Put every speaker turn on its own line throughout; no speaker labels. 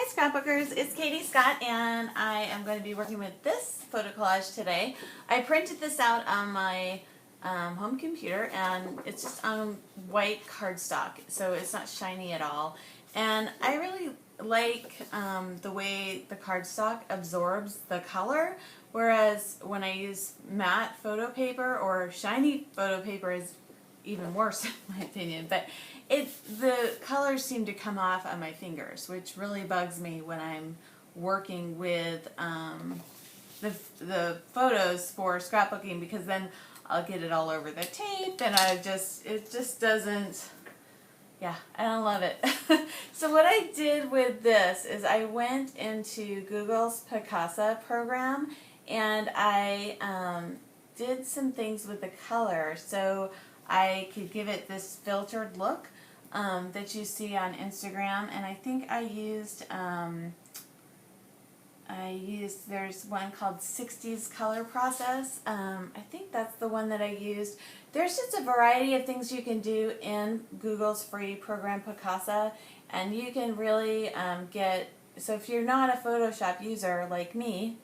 Hi Scrapbookers, it's Katie Scott and I am going to be working with this photo collage today. I printed this out on my home computer and it's just on white cardstock, so it's not shiny at all. And I really like the way the cardstock absorbs the color, whereas when I use matte photo paper or shiny photo paper is even worse in my opinion, but the colors seem to come off on my fingers, which really bugs me when I'm working with the photos for scrapbooking, because then I'll get it all over the tape and it just doesn't, yeah, I don't love it. So what I did with this is I went into Google's Picasa program and I did some things with the color so I could give it this filtered look that you see on Instagram. And I think I used there's one called 60s color process. I think that's the one that I used. There's just a variety of things you can do in Google's free program Picasa, and you can really so if you're not a Photoshop user like me,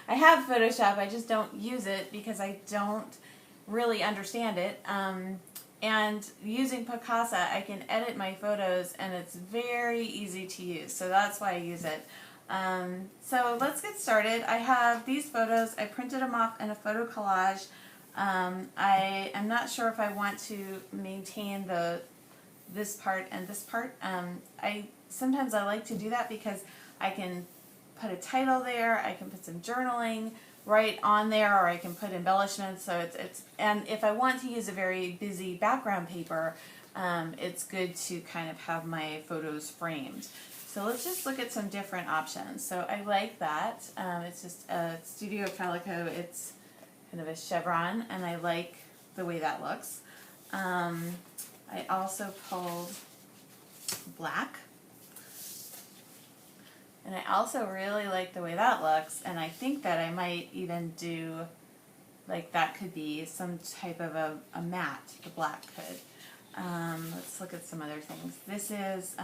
I have Photoshop, I just don't use it because I don't really understand it. And using Picasa, I can edit my photos and it's very easy to use, so that's why I use it. So let's get started. I have these photos. I printed them off in a photo collage. I am not sure if I want to maintain this part and this part. Sometimes I like to do that because I can put a title there, I can put some journaling right on there, or I can put embellishments. So and if I want to use a very busy background paper, it's good to kind of have my photos framed. So let's just look at some different options. So I like that. It's just a Studio Calico. It's kind of a chevron, and I like the way that looks. I also pulled black. And I also really like the way that looks, and I think that I might even do, like, that could be some type of a matte, the black could. Let's look at some other things. This is,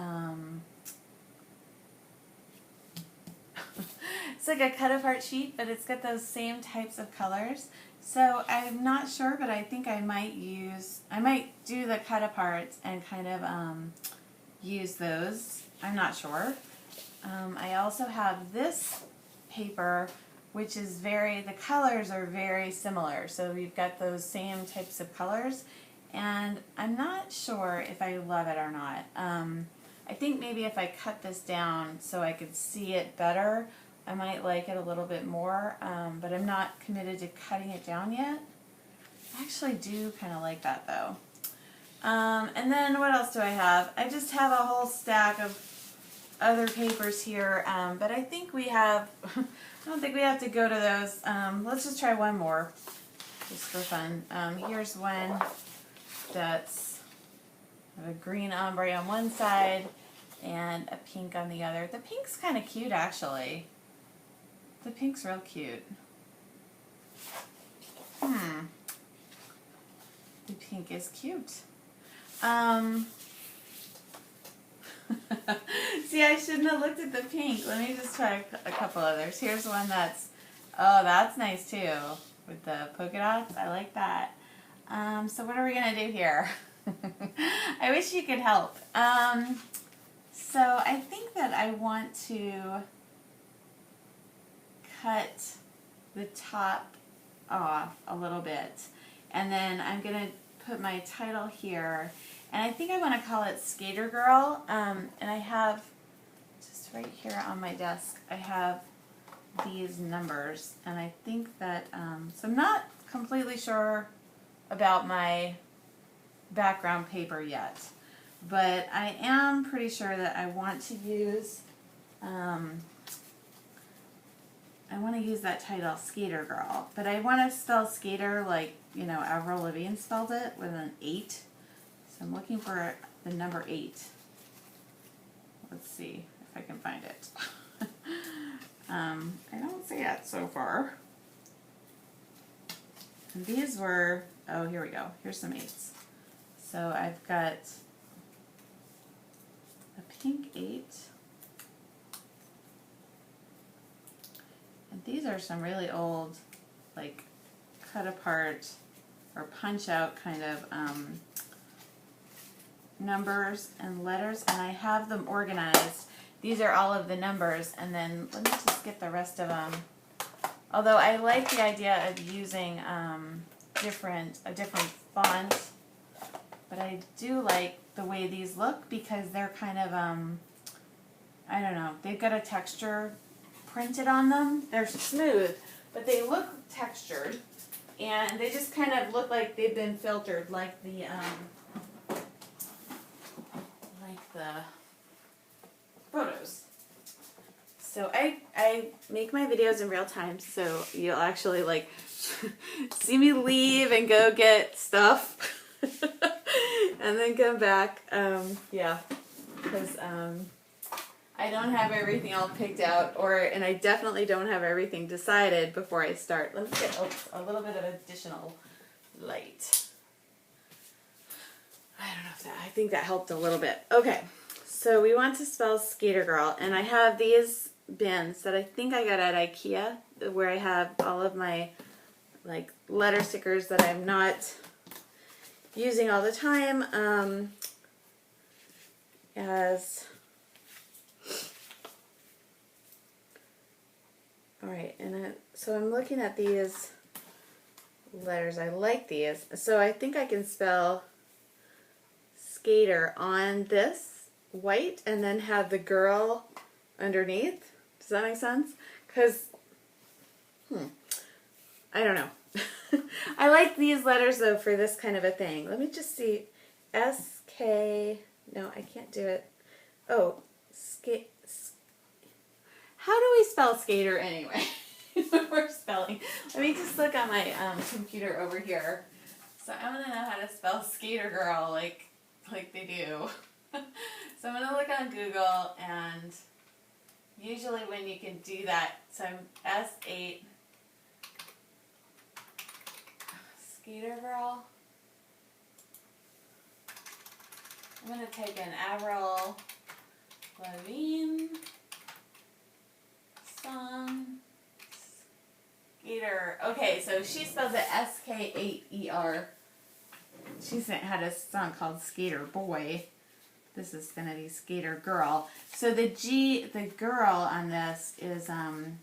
it's like a cut-apart sheet, but it's got those same types of colors. So I'm not sure, but I think I might do the cut-aparts and kind of use those. I'm not sure. I also have this paper, which is the colors are very similar. So we've got those same types of colors, and I'm not sure if I love it or not. I think maybe if I cut this down so I could see it better, I might like it a little bit more, but I'm not committed to cutting it down yet. I actually do kind of like that though. And then what else do I have? I just have a whole stack of other papers here, but I think we have, I don't think we have to go to those. Let's just try one more, just for fun. Here's one that's a green ombre on one side and a pink on the other. The pink's kind of cute, actually. The pink's real cute. The pink is cute. See, I shouldn't have looked at the pink. Let me just try a couple others. Here's one that's nice too, with the polka dots. I like that. So what are we going to do here? I wish you could help. So I think that I want to cut the top off a little bit, and then I'm going to put my title here. And I think I want to call it Sk8er Girl, and I have, just right here on my desk, I have these numbers, and I think that, so I'm not completely sure about my background paper yet, but I am pretty sure that I want to use, that title, Sk8er Girl, but I want to spell Sk8er like, Avril Lavigne spelled it, with an 8. So I'm looking for the number 8. Let's see if I can find it. I don't see it so far. And these were, oh, here we go. Here's some 8s. So I've got a pink 8, are some really old, like, cut apart or punch out kind of numbers and letters, and I have them organized. These are all of the numbers, and then let me just get the rest of them. Although I like the idea of using a different font, but I do like the way these look because they're kind of, I don't know, they've got a texture printed on them. They're smooth, but they look textured, and they just kind of look like they've been filtered, like the photos. So I make my videos in real time, so you'll actually like see me leave and go get stuff and then come back. Yeah, because I don't have everything all picked out, and I definitely don't have everything decided before I start. Let's get a little bit of additional light. I don't know if that, I think that helped a little bit. Okay, so we want to spell Sk8er girl, and I have these bins that I think I got at IKEA, where I have all of my like letter stickers that I'm not using all the time. Alright, and so I'm looking at these letters. I like these. So I think I can spell Sk8er on this white and then have the girl underneath. Does that make sense? Because, I don't know. I like these letters though for this kind of a thing. Let me just see. No, I can't do it. Oh, how do we spell Sk8er anyway? We're spelling. Let me just look on my computer over here. So I want to know how to spell Sk8er girl like they do. So I'm going to look on Google, and usually when you can do that, so I'm S8 Sk8er girl. I'm going to type in Avril Lavigne song Sk8er. Okay, so she spells it Sk8er. She had a song called Sk8er Boy. This is going to be Sk8er girl. So the girl on this is kind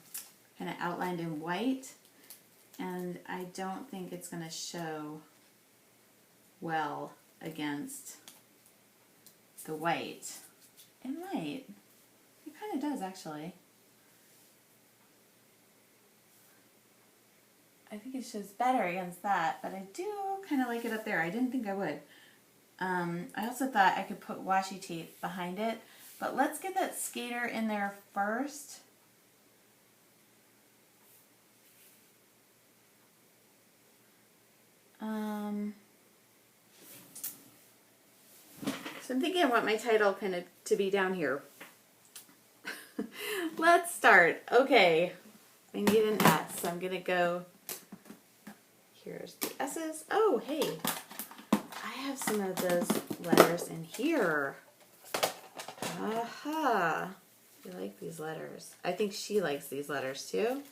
of outlined in white, and I don't think it's going to show well against the white. It might. It kind of does, actually. I think it shows better against that, but I do kind of like it up there. I didn't think I would. I also thought I could put washi tape behind it, but let's get that Sk8er in there first. So I'm thinking I want my title kind of to be down here. Let's start. Okay, I need an S, so I'm going to go, here's the S's. Oh, hey, I have some of those letters in here. Aha, I like these letters. I think she likes these letters too.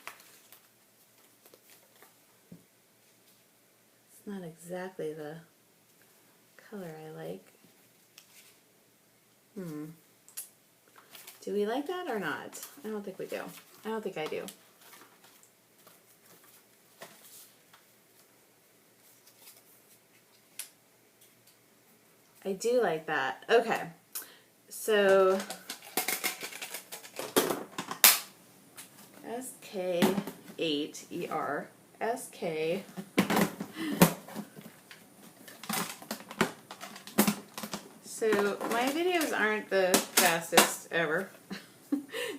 It's not exactly the color I like. Do we like that or not? I don't think we do. I don't think I do. I do like that. Okay. So Sk8er. SK. So my videos aren't the fastest ever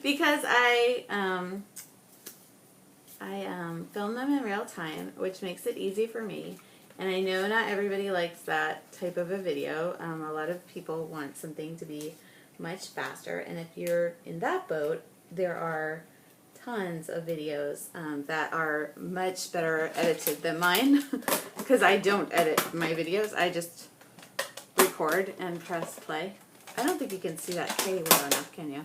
because I film them in real time, which makes it easy for me. And I know not everybody likes that type of a video. A lot of people want something to be much faster, and if you're in that boat, there are tons of videos that are much better edited than mine because I don't edit my videos. I just record and press play. I don't think you can see that K well enough, can you?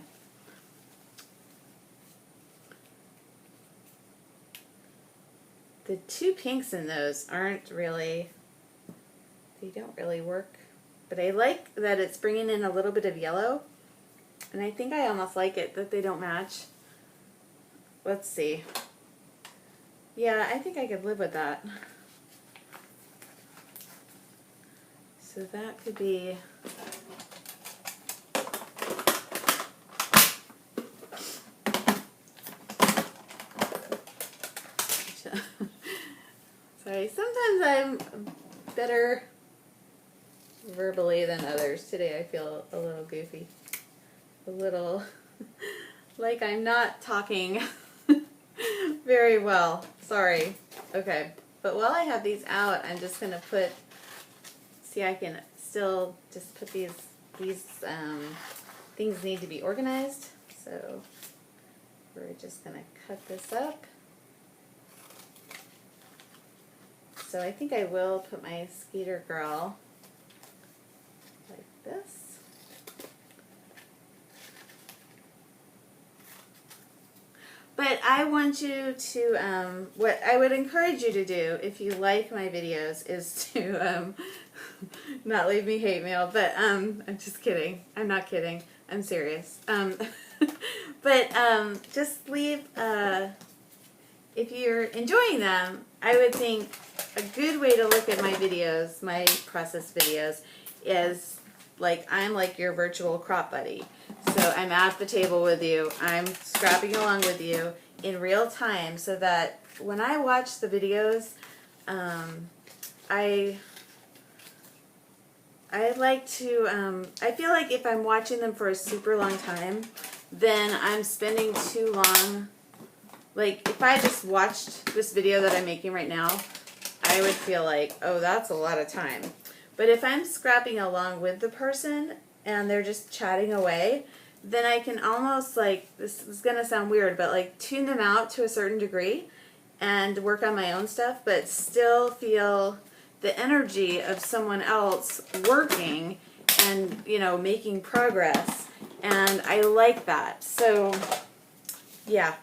the two pinks in those aren't really, they don't really work. But I like that it's bringing in a little bit of yellow. And I think I almost like it that they don't match. Let's see. Yeah, I think I could live with that. So that could be... Sorry, sometimes I'm better verbally than others. Today I feel a little goofy. A little like I'm not talking very well. Sorry. Okay. But while I have these out, I'm just going to put, see, I can still just put these things need to be organized. So we're just going to cut this up. So I think I will put my Sk8er girl like this. But I want you to, what I would encourage you to do if you like my videos is to not leave me hate mail, but I'm just kidding. I'm not kidding. I'm serious. But just leave, if you're enjoying them, I would think a good way to look at my videos, my process videos, is like I'm like your virtual crop buddy. So I'm at the table with you, I'm scrapping along with you in real time so that when I watch the videos, I like to, I feel like if I'm watching them for a super long time, then I'm spending too long. Like, if I just watched this video that I'm making right now, I would feel like, oh, that's a lot of time. But if I'm scrapping along with the person and they're just chatting away, then I can almost, like, this is going to sound weird, but like tune them out to a certain degree and work on my own stuff, but still feel the energy of someone else working and, you know, making progress. And I like that. So, yeah.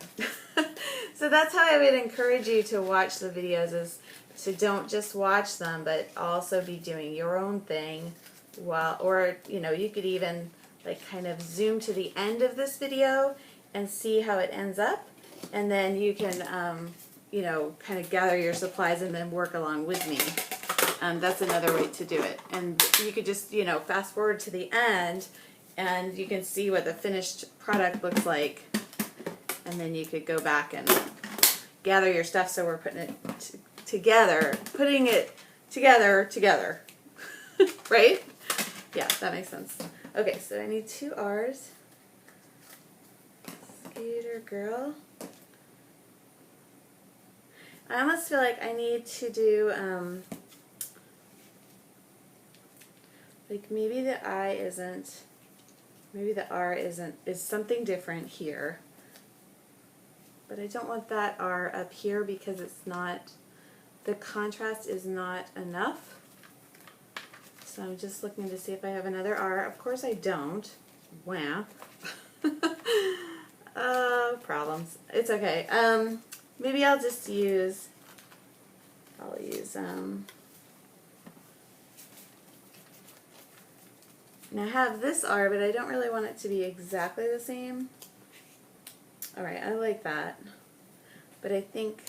So that's how I would encourage you to watch the videos, is to don't just watch them, but also be doing your own thing while, or, you know, you could even like kind of zoom to the end of this video and see how it ends up, and then you can, you know, kind of gather your supplies and then work along with me. That's another way to do it. And you could just, you know, fast forward to the end and you can see what the finished product looks like. And then you could go back and gather your stuff. So we're putting it together, together. Right? Yeah, that makes sense. Okay, so I need 2 R's. Sk8er girl. I almost feel like I need to do, like maybe the I isn't, maybe the R isn't, is something different here. But I don't want that R up here because it's not, the contrast is not enough. So I'm just looking to see if I have another R. Of course I don't. Wow. Problems. It's okay. Maybe I'll just use, now I have this R, but I don't really want it to be exactly the same. Alright, I like that. But I think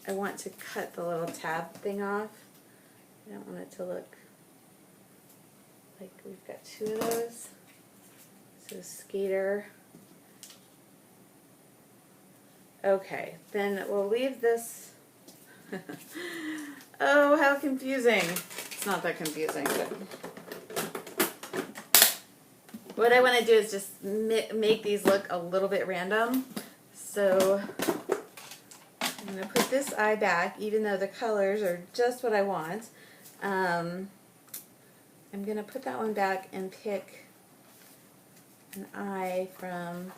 I want to cut the little tab thing off. I don't want it to look like we've got 2 of those. So Sk8er. Okay, then we'll leave this. Oh, how confusing. It's not that confusing, but what I want to do is just make these look a little bit random. So I'm going to put this eye back, even though the colors are just what I want. I'm going to put that one back and pick an eye from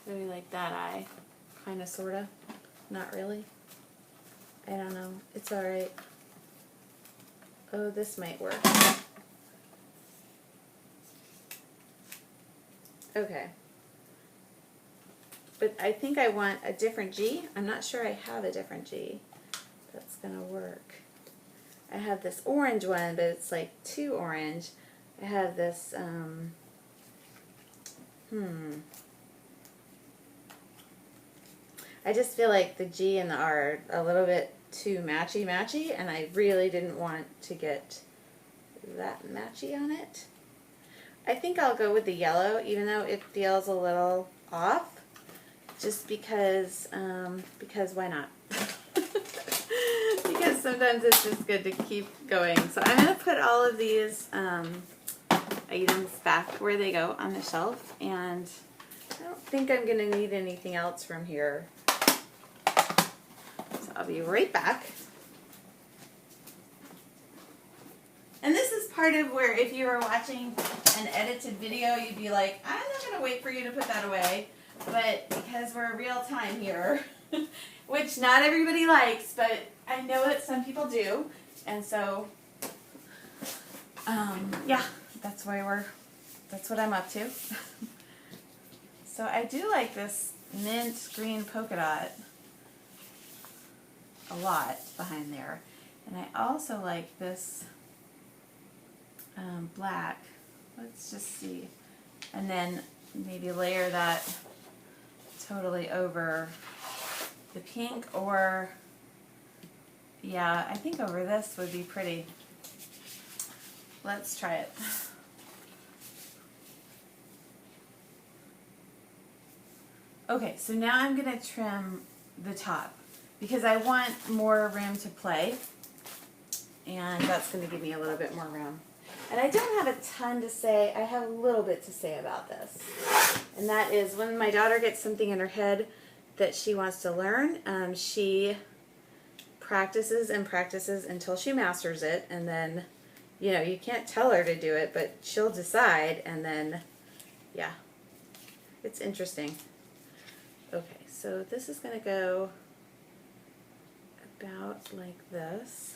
maybe like that eye, kind of, sort of, not really. I don't know. It's alright. Oh, this might work. Okay. But I think I want a different G. I'm not sure I have a different G that's going to work. I have this orange one, but it's like too orange. I have this, I just feel like the G and the R are a little bit too matchy-matchy, and I really didn't want to get that matchy on it. I think I'll go with the yellow, even though it feels a little off, just because why not? Because sometimes it's just good to keep going. So I'm going to put all of these items back where they go on the shelf, and I don't think I'm going to need anything else from here. So I'll be right back. And this is part of where if you were watching an edited video, you'd be like, I'm not going to wait for you to put that away. But because we're real time here, which not everybody likes, but I know that some people do. And so, yeah, that's what I'm up to. So I do like this mint green polka dot a lot behind there. And I also like this black. Let's just see. And then maybe layer that totally over the pink, or yeah, I think over this would be pretty. Let's try it. Okay, so now I'm going to trim the top because I want more room to play, and that's going to give me a little bit more room. And I don't have a ton to say. I have a little bit to say about this. And that is when my daughter gets something in her head that she wants to learn, she practices and practices until she masters it. And then, you know, you can't tell her to do it, but she'll decide. And then, yeah, it's interesting. Okay, so this is going to go about like this.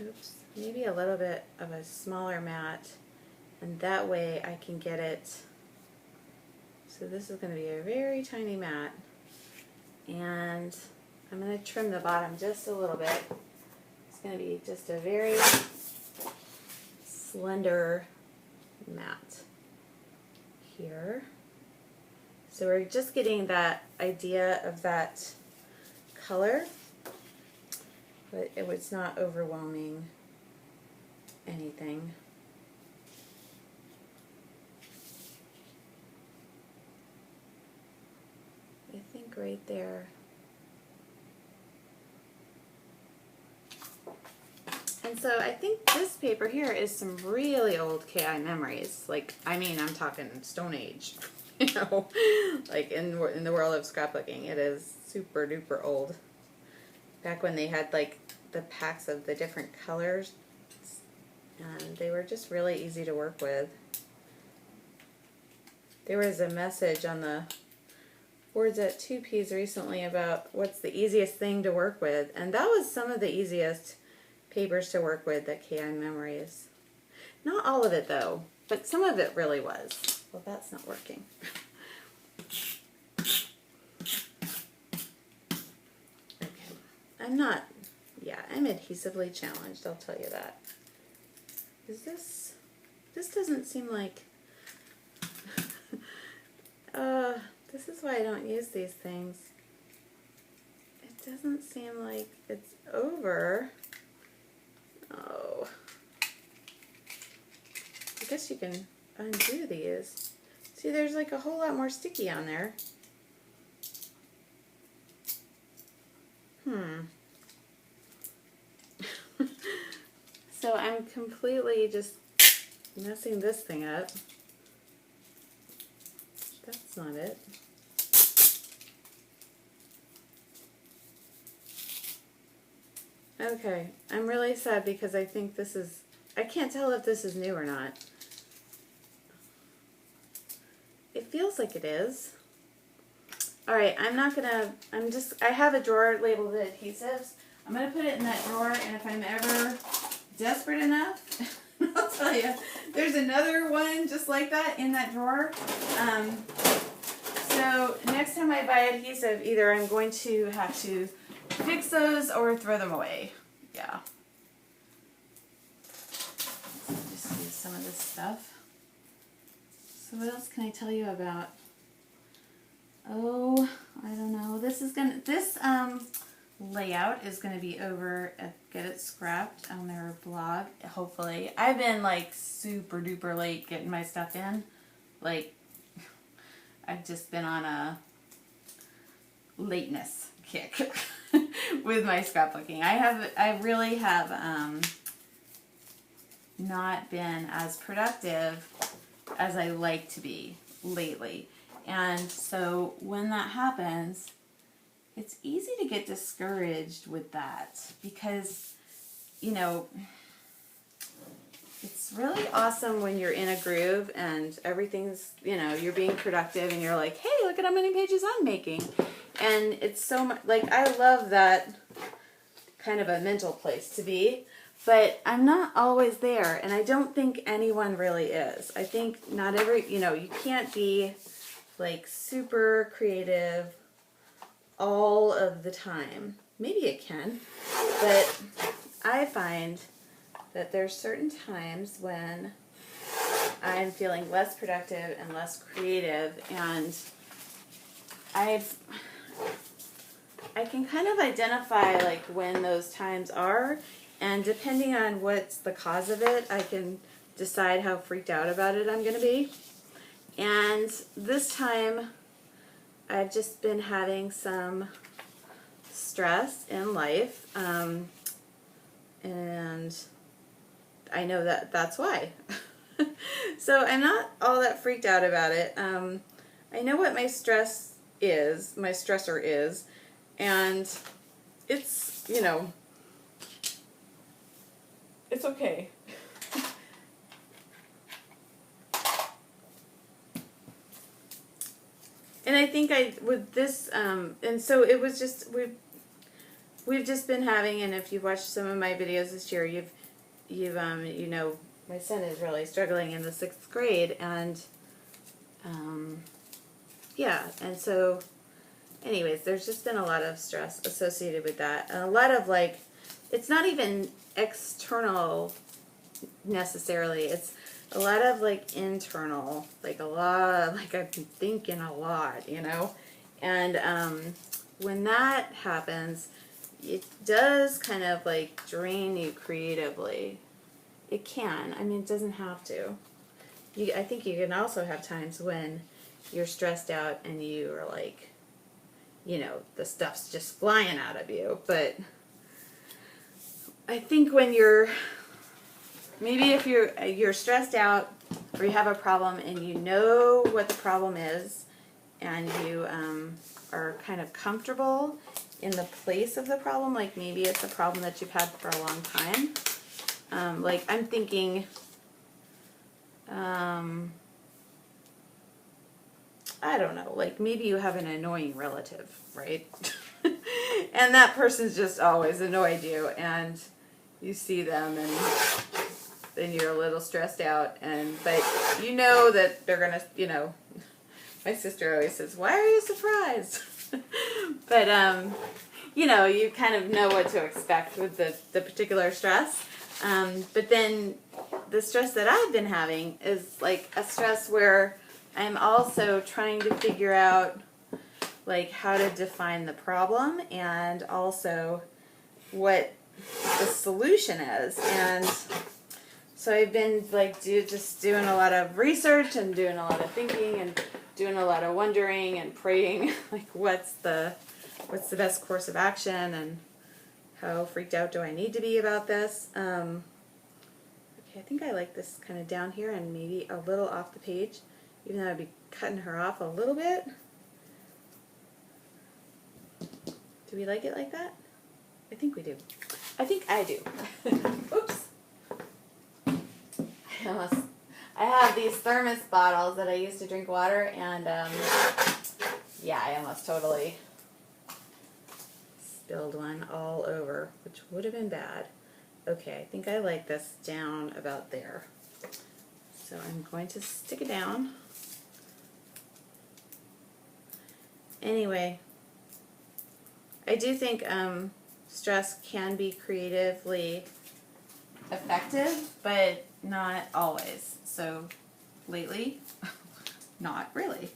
Oops, maybe a little bit of a smaller mat, and that way I can get it. So this is going to be a very tiny mat, and I'm going to trim the bottom just a little bit. It's going to be just a very slender mat here. So we're just getting that idea of that color, but it's not overwhelming anything. I think right there. And so I think this paper here is some really old KI memories. Like, I mean, I'm talking Stone Age, you know, like in the world of scrapbooking. It is super duper old. Back when they had like the packs of the different colors, and they were just really easy to work with. There was a message on the boards at 2Ps recently about what's the easiest thing to work with, and that was some of the easiest papers to work with, that KI memories. Not all of it though, but some of it really was. Well, that's not working. I'm adhesively challenged, I'll tell you that. This doesn't seem like, this is why I don't use these things. It doesn't seem like it's over. Oh. I guess you can undo these. See, there's like a whole lot more sticky on there. So I'm completely just messing this thing up. That's not it. Okay, I'm really sad because I think this is, I can't tell if this is new or not. It feels like it is. Alright, I'm not gonna, I have a drawer labeled with adhesives. I'm going to put it in that drawer, and if I'm ever desperate enough, I'll tell you, there's another one just like that in that drawer. So next time I buy adhesive, either I'm going to have to fix those or throw them away. Yeah. So I'll just use some of this stuff. So what else can I tell you about? Oh, I don't know. This layout is gonna be over at Get It Scrapped on their blog. Hopefully, I've been like super duper late getting my stuff in. Like, I've just been on a lateness kick with my scrapbooking. I really have not been as productive as I like to be lately. And so when that happens, it's easy to get discouraged with that because, you know, it's really awesome when you're in a groove and everything's, you know, you're being productive and you're like, hey, look at how many pages I'm making. And it's so much, like, I love that kind of a mental place to be, but I'm not always there, and I don't think anyone really is. I think not every, you know, you can't be like super creative all of the time. Maybe it can, but I find that there's certain times when I'm feeling less productive and less creative, and I can kind of identify like when those times are, and depending on what's the cause of it, I can decide how freaked out about it I'm going to be. And this time, I've just been having some stress in life, and I know that that's why. So I'm not all that freaked out about it. I know what my stressor is, and it's, you know, it's okay. And I think with this, and so it was just, we've just been having, and if you've watched some of my videos this year, you know, my son is really struggling in the 6th grade, and, yeah, and so, anyways, there's just been a lot of stress associated with that, and a lot of, like, it's not even external necessarily, it's a lot of, like, internal, like, a lot, like, I've been thinking a lot, you know, and, when that happens, it does kind of, like, drain you creatively. It can. I mean, it doesn't have to. I think you can also have times when you're stressed out and you are, like, you know, the stuff's just flying out of you, but I think when maybe if you're stressed out or you have a problem and you know what the problem is and you are kind of comfortable in the place of the problem, like maybe it's a problem that you've had for a long time. Like I'm thinking, I don't know, like maybe you have an annoying relative, right? And that person's just always annoyed you, and you see them and then you're a little stressed out, but you know that they're gonna, you know, my sister always says, why are you surprised? But you know, you kind of know what to expect with the particular stress, but then the stress that I've been having is like a stress where I'm also trying to figure out like how to define the problem and also what the solution is. And so I've been like just doing a lot of research and doing a lot of thinking and doing a lot of wondering and praying, like what's the best course of action and how freaked out do I need to be about this. Okay, I think I like this kind of down here and maybe a little off the page, even though I'd be cutting her off a little bit. Do we like it like that? I think we do. I think I do. Oops. I have these thermos bottles that I use to drink water, and yeah, I almost totally build one all over, which would have been bad. Okay, I think I like this down about there. So I'm going to stick it down. Anyway, I do think stress can be creatively effective, but not always. So lately, not really.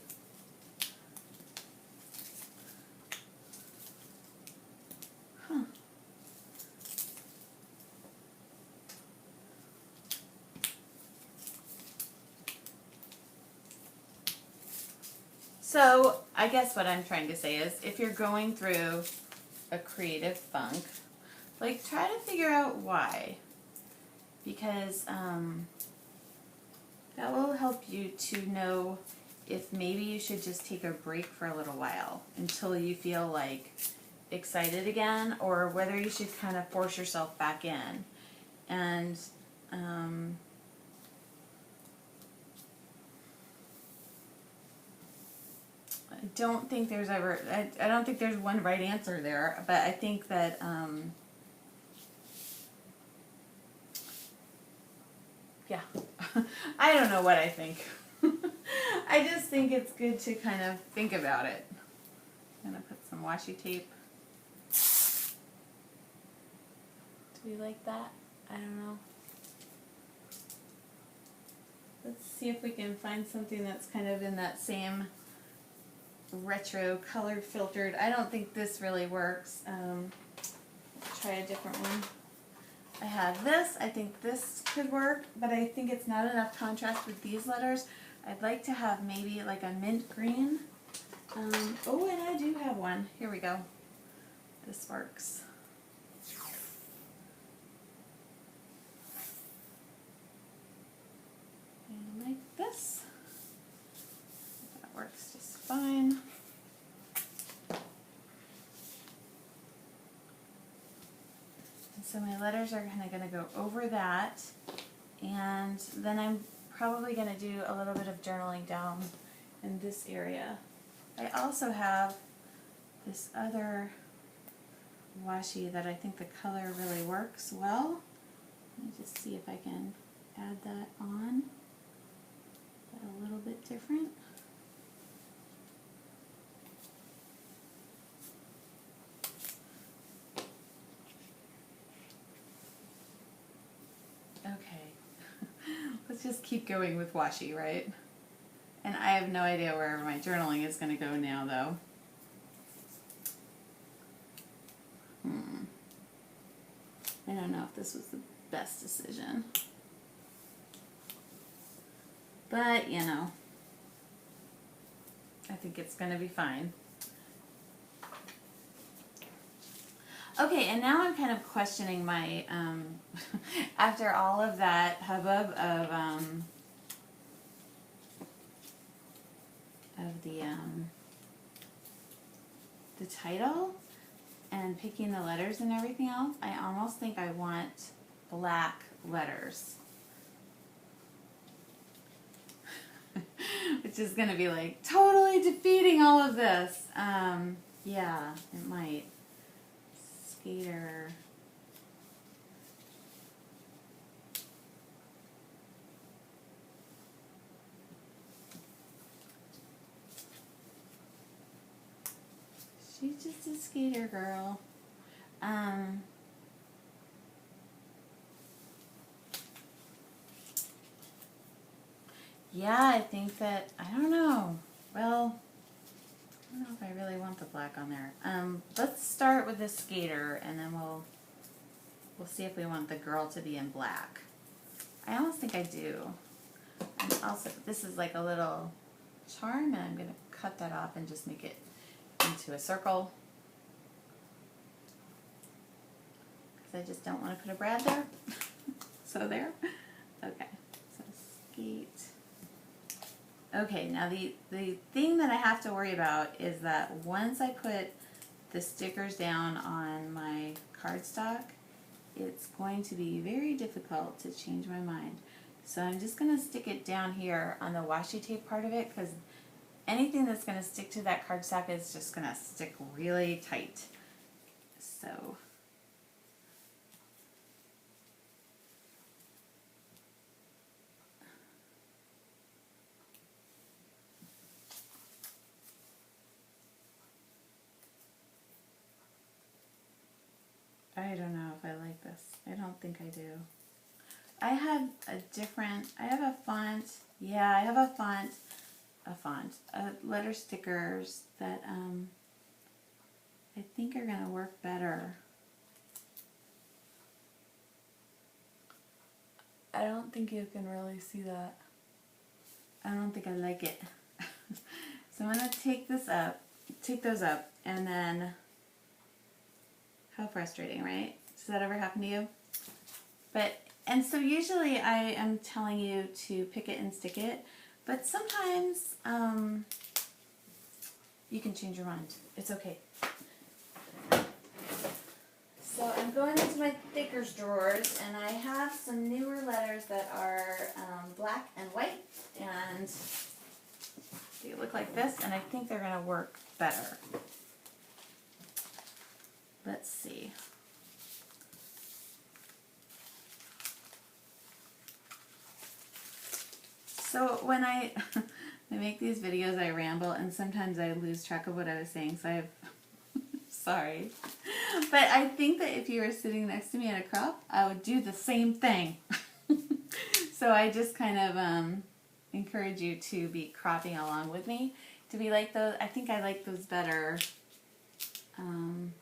Huh. So I guess what I'm trying to say is if you're going through a creative funk, like try to figure out why. Because that will help you to know if maybe you should just take a break for a little while until you feel like excited again, or whether you should kind of force yourself back in. And I don't think there's ever, I don't think there's one right answer there, but I think that yeah, I don't know what I think. I just think it's good to kind of think about it. I'm going to put some washi tape. Do we like that? I don't know. Let's see if we can find something that's kind of in that same retro color filtered. I don't think this really works. Let's try a different one. I have this. I think this could work, but I think it's not enough contrast with these letters. I'd like to have maybe like a mint green. Oh, and I do have one. Here we go. This works. And like this. That works just fine. So my letters are kind of going to go over that, and then I'm probably going to do a little bit of journaling down in this area. I also have this other washi that I think the color really works well. Let me just see if I can add that on. Is that a little bit different? Okay, let's just keep going with washi, right? And I have no idea where my journaling is going to go now, though. I don't know if this was the best decision. But, you know, I think it's going to be fine. Okay, and now I'm kind of questioning my, after all of that hubbub of the title and picking the letters and everything else, I almost think I want black letters. Which is going to be like totally defeating all of this. Yeah, it might. Sk8er. She's just a Sk8er girl. Yeah, I think that, I don't know. Well, I don't know if I really want the black on there. Let's start with the Sk8er, and then we'll see if we want the girl to be in black. I almost think I do. And also, this is like a little charm, and I'm going to cut that off and just make it into a circle. Because I just don't want to put a Brad there. So there. Okay. So skate. Okay, now the thing that I have to worry about is that once I put the stickers down on my cardstock, it's going to be very difficult to change my mind. So I'm just going to stick it down here on the washi tape part of it, because anything that's going to stick to that cardstock is just going to stick really tight. So I don't know if I like this. I don't think I do. I have a font. Yeah, I have letter stickers that I think are gonna work better. I don't think you can really see that. I don't think I like it. So I'm gonna take those up, and then, how frustrating, right? Does that ever happen to you? And so usually I am telling you to pick it and stick it, but sometimes you can change your mind. It's okay. So I'm going into my thickers drawers, and I have some newer letters that are black and white, and they look like this, and I think they're going to work better. Let's see. So when I make these videos, I ramble, and sometimes I lose track of what I was saying, so sorry. But I think that if you were sitting next to me at a crop, I would do the same thing. So I just kind of encourage you to be cropping along with me, to be like those. I think I like those better. And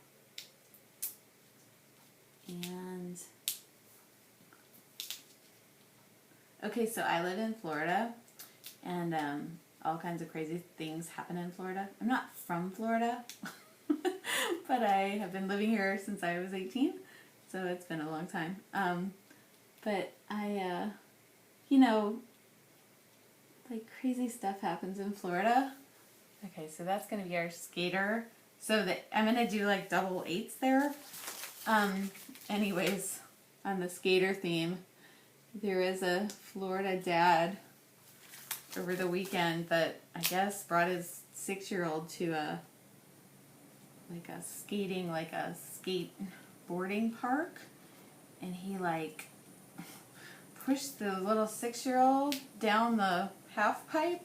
okay, so I live in Florida, and all kinds of crazy things happen in Florida. I'm not from Florida, but I have been living here since I was 18, so it's been a long time. But I, like crazy stuff happens in Florida. Okay, so that's going to be our Sk8er. So I'm going to do like double 8s there. Anyways, on the Sk8er theme, there is a Florida dad over the weekend that I guess brought his 6-year-old to a skateboarding park, and he like pushed the little 6-year-old down the half pipe,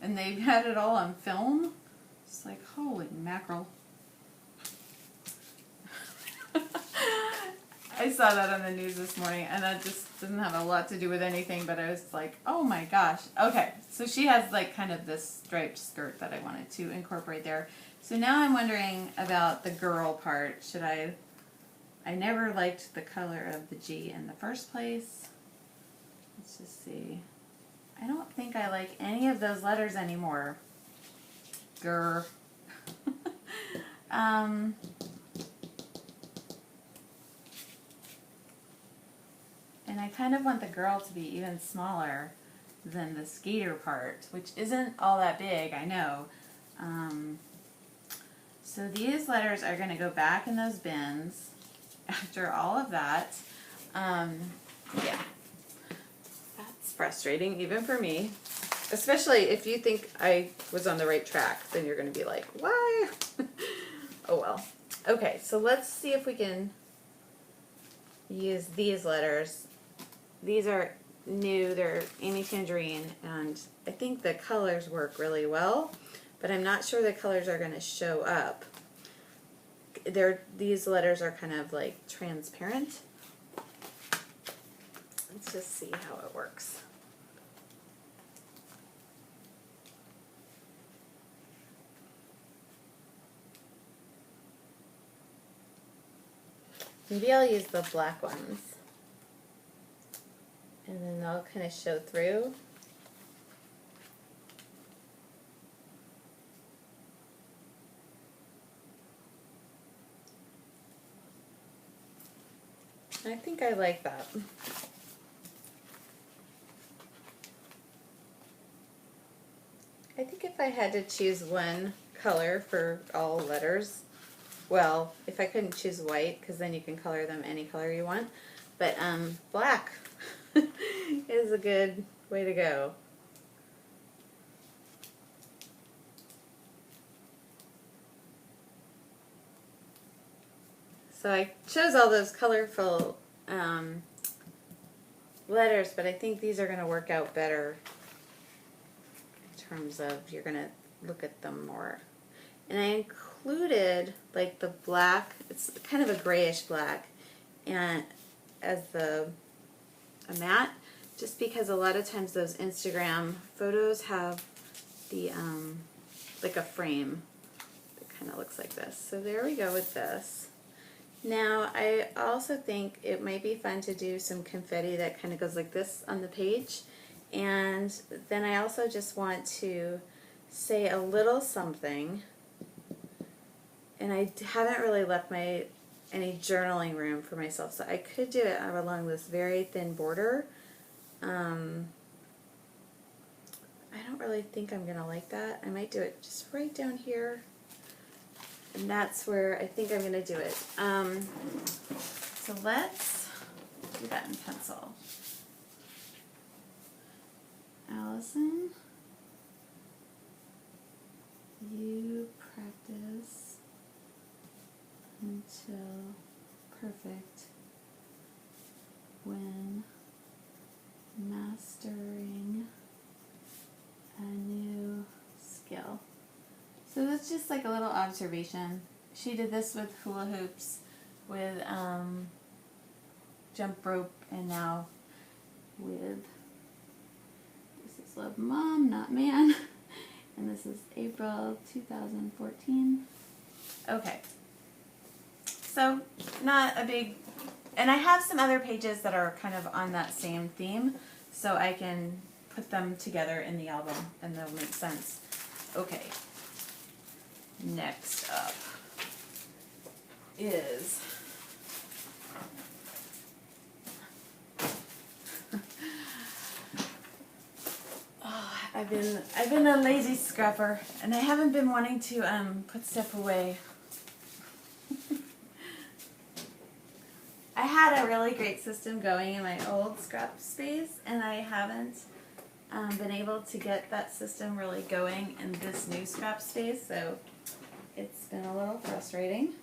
and they had it all on film. It's like, holy mackerel. I saw that on the news this morning, and that just doesn't have a lot to do with anything, but I was like, oh my gosh. Okay, so she has like kind of this striped skirt that I wanted to incorporate there. So now I'm wondering about the girl part. I never liked the color of the G in the first place. Let's just see. I don't think I like any of those letters anymore. Grr. And I kind of want the girl to be even smaller than the Sk8er part, which isn't all that big, I know. So these letters are going to go back in those bins after all of that. Yeah. That's frustrating, even for me. Especially if you think I was on the right track, then you're going to be like, why? Oh well. Okay, so let's see if we can use these letters. These are new, they're Amy Tangerine, and I think the colors work really well, but I'm not sure the colors are going to show up. These letters are kind of like transparent. Let's just see how it works. Maybe I'll use the black ones, and then they'll kind of show through. I think I like that. I think if I had to choose one color for all letters, well, if I couldn't choose white, because then you can color them any color you want, but black is a good way to go. So I chose all those colorful letters, but I think these are going to work out better in terms of you're going to look at them more. And I included like the black, it's kind of a grayish black, and as a matte, just because a lot of times those Instagram photos have the like a frame that kind of looks like this. So there we go with this. Now I also think it might be fun to do some confetti that kind of goes like this on the page, and then I also just want to say a little something, and I haven't really left any journaling room for myself, so I could do it along this very thin border. I don't really think I'm going to like that. I might do it just right down here, and that's where I think I'm going to do it. So let's do that in pencil. Allison, you practice until perfect when mastering a new skill. So that's just like a little observation. She did this with hula hoops, with jump rope, and now with, this is Love Mom, Not Man, and this is April 2014. Okay. So not a big, and I have some other pages that are kind of on that same theme, so I can put them together in the album and they'll make sense. Okay, next up is I've been a lazy scrapper, and I haven't been wanting to put stuff away. I had a really great system going in my old scrap space, and I haven't been able to get that system really going in this new scrap space, so it's been a little frustrating.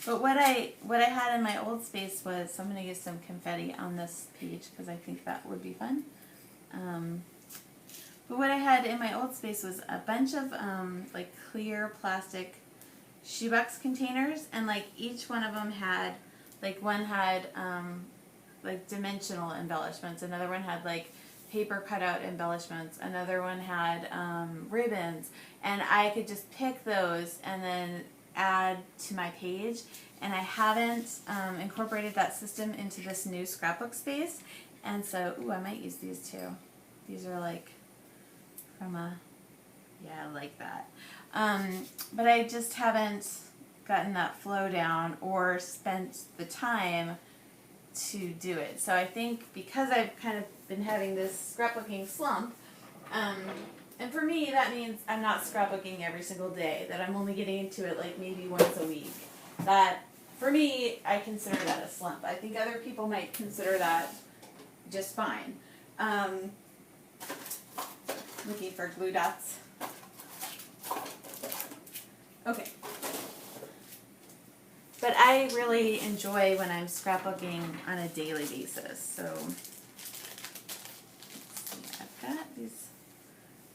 But what I had in my old space was, so I'm going to use some confetti on this page because I think that would be fun. But what I had in my old space was a bunch of like clear plastic shoebox containers, and like each one of them had, like one had like dimensional embellishments, another one had like paper cutout embellishments, another one had ribbons, and I could just pick those and then add to my page. And I haven't incorporated that system into this new scrapbook space, and so I might use these too. These are like from a, yeah, I like that. But I just haven't gotten that flow down or spent the time to do it. So I think because I've kind of been having this scrapbooking slump, and for me that means I'm not scrapbooking every single day, that I'm only getting into it like maybe once a week. That, for me, I consider that a slump. I think other people might consider that just fine. Looking for glue dots. Okay. But I really enjoy when I'm scrapbooking on a daily basis. So, let's see, I've got these.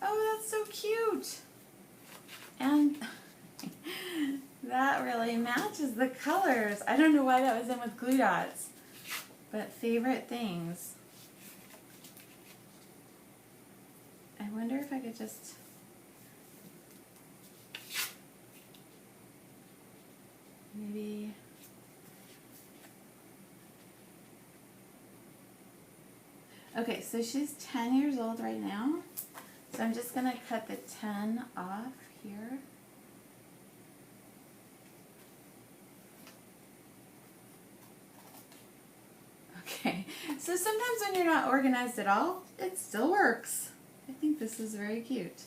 Oh, that's so cute. And that really matches the colors. I don't know why that was in with glue dots. But favorite things. I wonder if I could just... maybe... Okay, so she's 10 years old right now. So I'm just going to cut the 10 off here. Okay, so sometimes when you're not organized at all, it still works. I think this is very cute.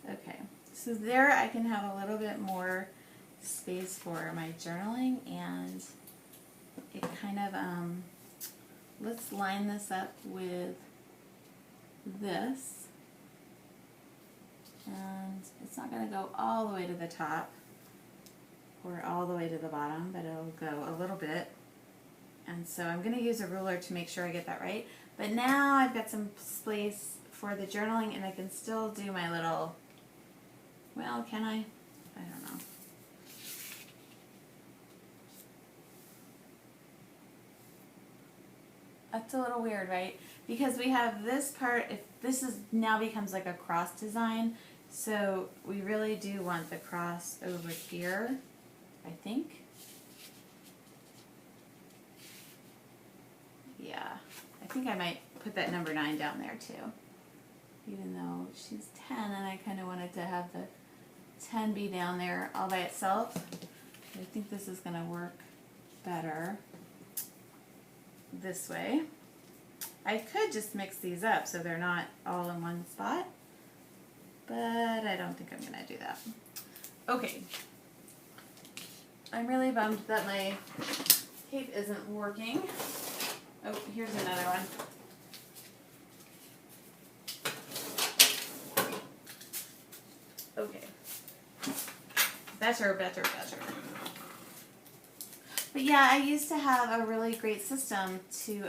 Okay, so there I can have a little bit more space for my journaling, and it kind of, let's line this up with this, and it's not going to go all the way to the top, pour it all the way to the bottom, but it'll go a little bit. And so I'm going to use a ruler to make sure I get that right. But now I've got some space for the journaling, and I can still do my little, well, can I? I don't know. That's a little weird, right? Because we have this part, if this is now becomes like a cross design, so we really do want the cross over here, I think. Yeah, I think I might put that number 9 down there too. Even though she's 10 and I kind of wanted to have the 10 be down there all by itself. I think this is going to work better this way. I could just mix these up so they're not all in one spot, but I don't think I'm going to do that. Okay. I'm really bummed that my tape isn't working. Oh, here's another one. Okay. Better. But yeah, I used to have a really great system to,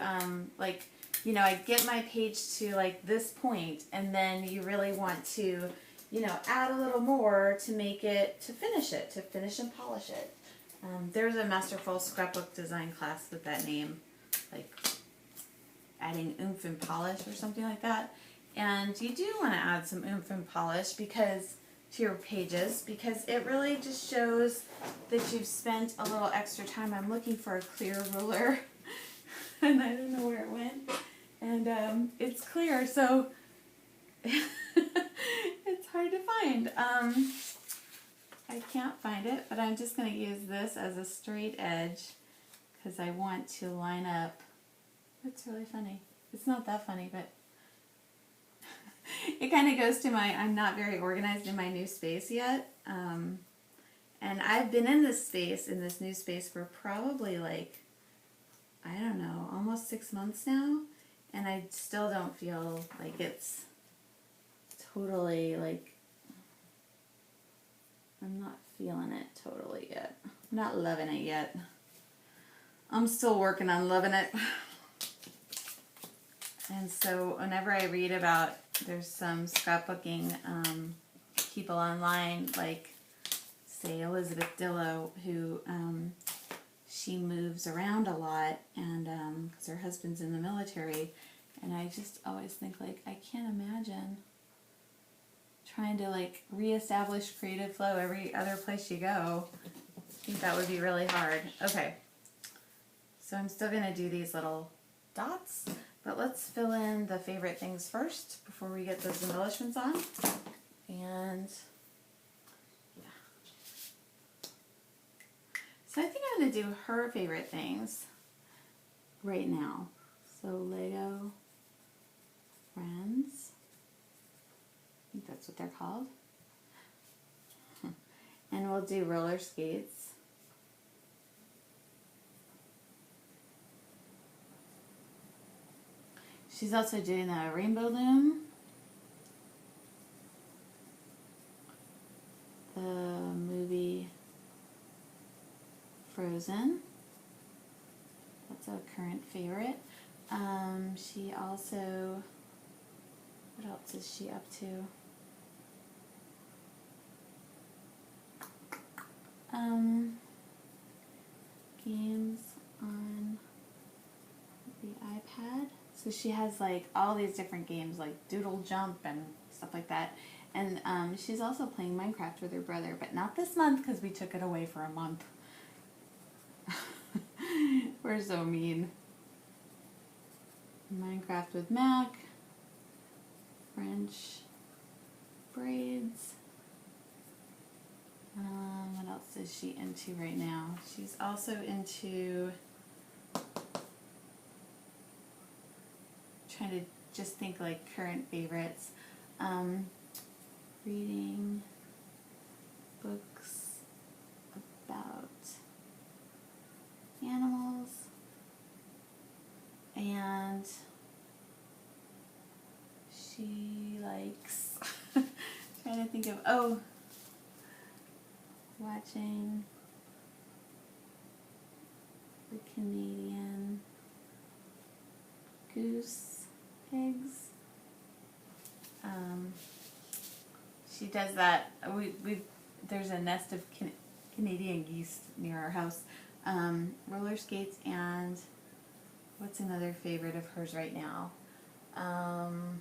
like, you know, I get my page to like this point, and then you really want to, you know, add a little more to make it, to finish and polish it. There's a masterful scrapbook design class with that name, like adding oomph and polish or something like that. And you do want to add some oomph and polish because to your pages, because it really just shows that you've spent a little extra time. I'm looking for a clear ruler and I don't know where it went. And it's clear, so it's hard to find. I can't find it, but I'm just going to use this as a straight edge because I want to line up. It's really funny. It's not that funny, but it kind of goes to my, I'm not very organized in my new space yet. And I've been in this space, in this new space for probably like, I don't know, almost 6 months now. And I still don't feel like it's totally like, I'm not feeling it totally yet. I'm not loving it yet. I'm still working on loving it. And so whenever I read about, there's some scrapbooking people online, like say Elizabeth Dillow, who she moves around a lot, and because her husband's in the military, and I just always think like, I can't imagine trying to like reestablish creative flow every other place you go. I think that would be really hard. Okay, so I'm still going to do these little dots, but let's fill in the favorite things first before we get those embellishments on. And yeah. So I think I'm going to do her favorite things right now. So Lego Friends. I think that's what they're called. And we'll do roller skates. She's also doing a rainbow loom. The movie Frozen. That's a current favorite. She also, what else is she up to? Games on the iPad. So she has like all these different games like Doodle Jump and stuff like that. And she's also playing Minecraft with her brother, but not this month because we took it away for a month. We're so mean. Minecraft with Mac. French braids. What else is she into right now? She's also into trying to just think like current favorites. Reading books about animals, and she likes trying to think of watching the Canadian goose eggs. She does that. There's a nest of Canadian geese near our house. Roller skates and what's another favorite of hers right now? I'm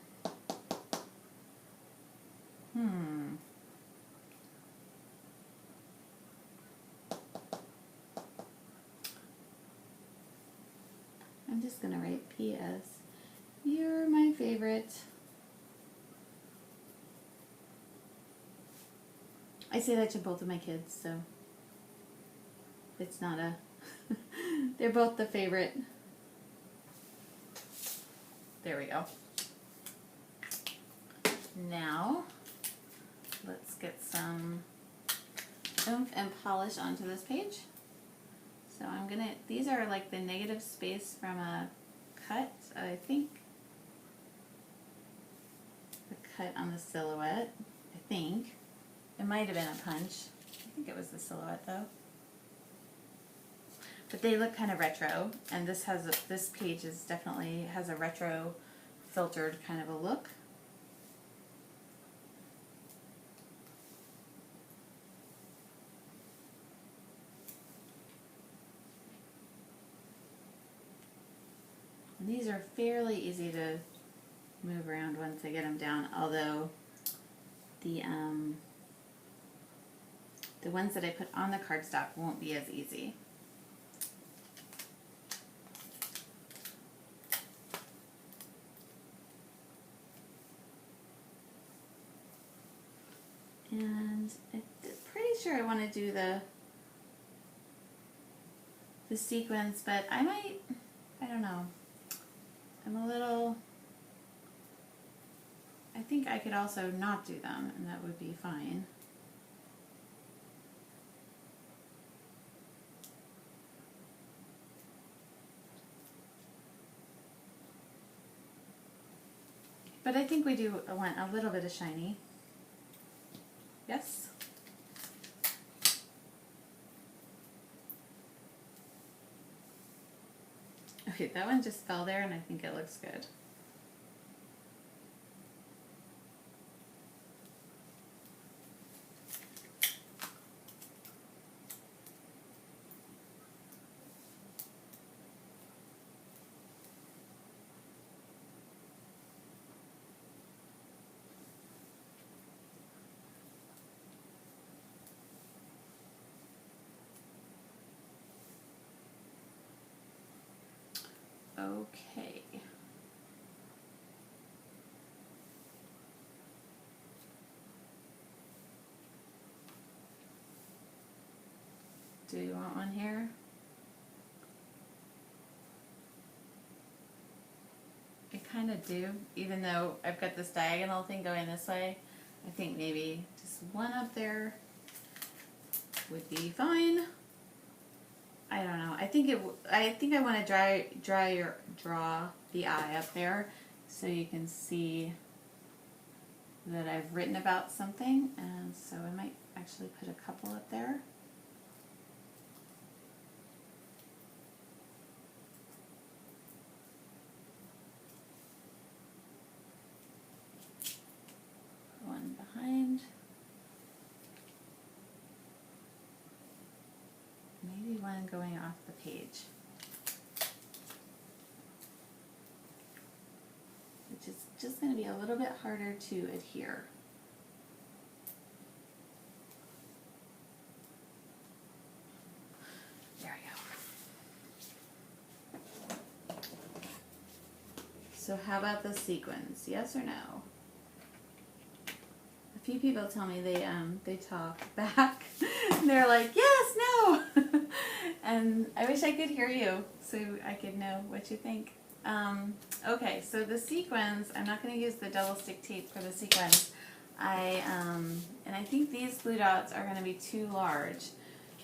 just gonna write P.S. You're my favorite. I say that to both of my kids, so it's not a... They're both the favorite. There we go. Now, let's get some oomph and polish onto this page. So I'm gonna, these are like the negative space from a cut, I think. The cut on the silhouette, I think. It might have been a punch. I think it was the silhouette though. But they look kind of retro, and this has this page is definitely has a retro filtered kind of a look. And these are fairly easy to move around once I get them down, although the ones that I put on the cardstock won't be as easy. And I'm pretty sure I want to do the sequins, but I might, I don't know. I'm a little, I think I could also not do them, and that would be fine. But I think we do want a little bit of shiny. Yes? Okay, that one just fell there and I think it looks good. Okay. Do you want one here? I kind of do, even though I've got this diagonal thing going this way. I think maybe just one up there would be fine. I don't know. I think I want to draw the eye up there so you can see that I've written about something, and so I might actually put a couple up there. One behind. Maybe one going off the page, which is just going to be a little bit harder to adhere. There we go. So how about the sequins? Yes or no? A few people tell me they talk back. They're like, yes, no. And I wish I could hear you so I could know what you think. Okay, so the sequins, I'm not going to use the double stick tape for the sequins. And I think these blue dots are going to be too large.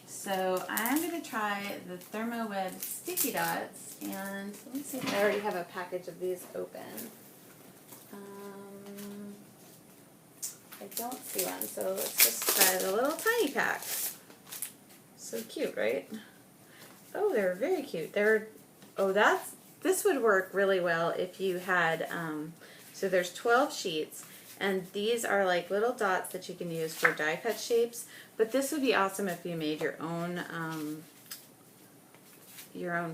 So I'm going to try the ThermoWeb sticky dots, and let me see if I already have a package of these open. I don't see one, so let's just try the little tiny pack. So cute, right? Oh, they're very cute. This would work really well if you had, so there's 12 sheets, and these are like little dots that you can use for die cut shapes, but this would be awesome if you made your own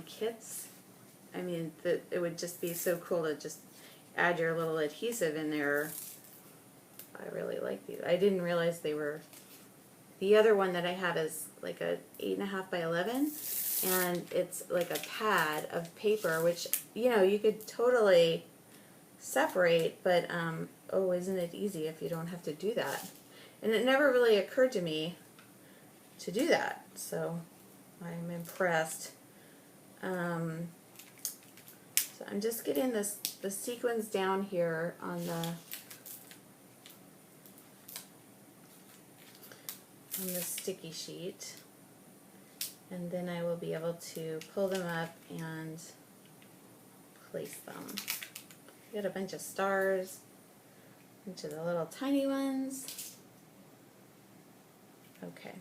kits. I mean, it would just be so cool to just add your little adhesive in there. I really like these. I didn't realize they were, the other one that I have is like a 8.5 by 11, and it's like a pad of paper, which, you know, you could totally separate, but oh, isn't it easy if you don't have to do that? And it never really occurred to me to do that, so I'm impressed. So I'm just getting the sequins down here on the sticky sheet, and then I will be able to pull them up and place them. We got a bunch of stars, a bunch of the little tiny ones. Okay,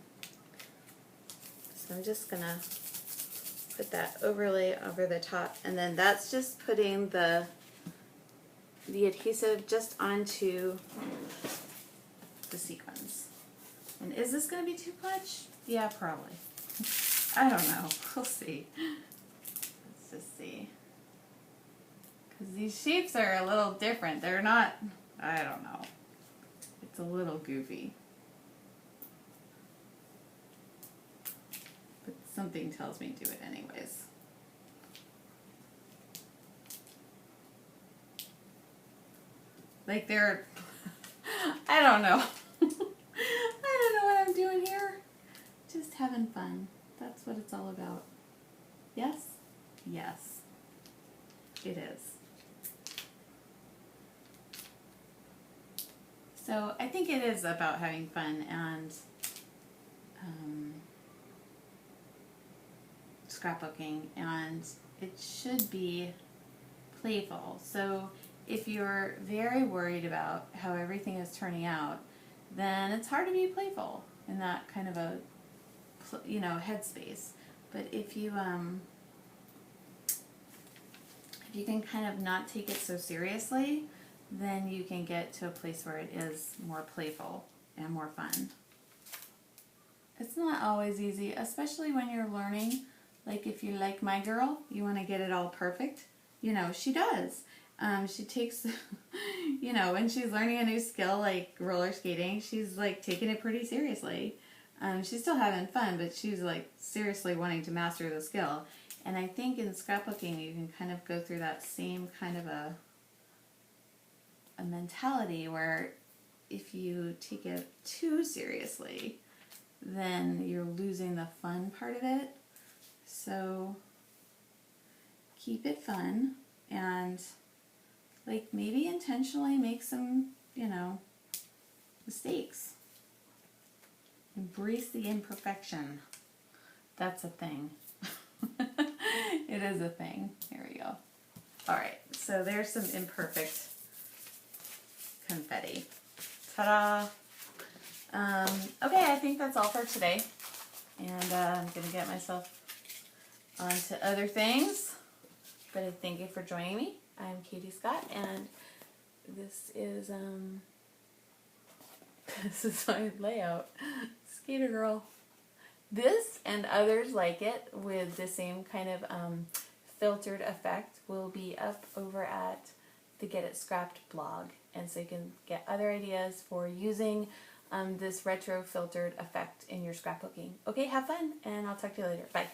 so I'm just gonna put that overlay over the top, and then that's just putting the adhesive just onto the sequins. And is this going to be too much? Yeah, probably. I don't know. We'll see. Let's just see. Because these shapes are a little different. They're not, I don't know. It's a little goofy. But something tells me to do it anyways. Like they're, I don't know. I don't know what I'm doing here. Just having fun. That's what it's all about. Yes? Yes. It is. So I think it is about having fun and scrapbooking, and it should be playful. So if you're very worried about how everything is turning out, then it's hard to be playful in that kind of a, you know, headspace. But if you can kind of not take it so seriously, then you can get to a place where it is more playful and more fun. It's not always easy, especially when you're learning. Like if you like my girl, you want to get it all perfect. You know, she does. She takes, you know, when she's learning a new skill like roller skating, she's like taking it pretty seriously. She's still having fun, but she's like seriously wanting to master the skill. And I think in scrapbooking you can kind of go through that same kind of a mentality where if you take it too seriously, then you're losing the fun part of it. So keep it fun and like maybe intentionally make some, you know, mistakes. Embrace the imperfection. That's a thing. It is a thing. Here we go. Alright, so there's some imperfect confetti. Ta-da! Okay, I think that's all for today. And I'm going to get myself on to other things. But I thank you for joining me. I'm Katie Scott, and this is my layout. Sk8er girl. This and others like it with the same kind of filtered effect will be up over at the Get It Scrapped blog, and so you can get other ideas for using this retro filtered effect in your scrapbooking. Okay, have fun, and I'll talk to you later. Bye.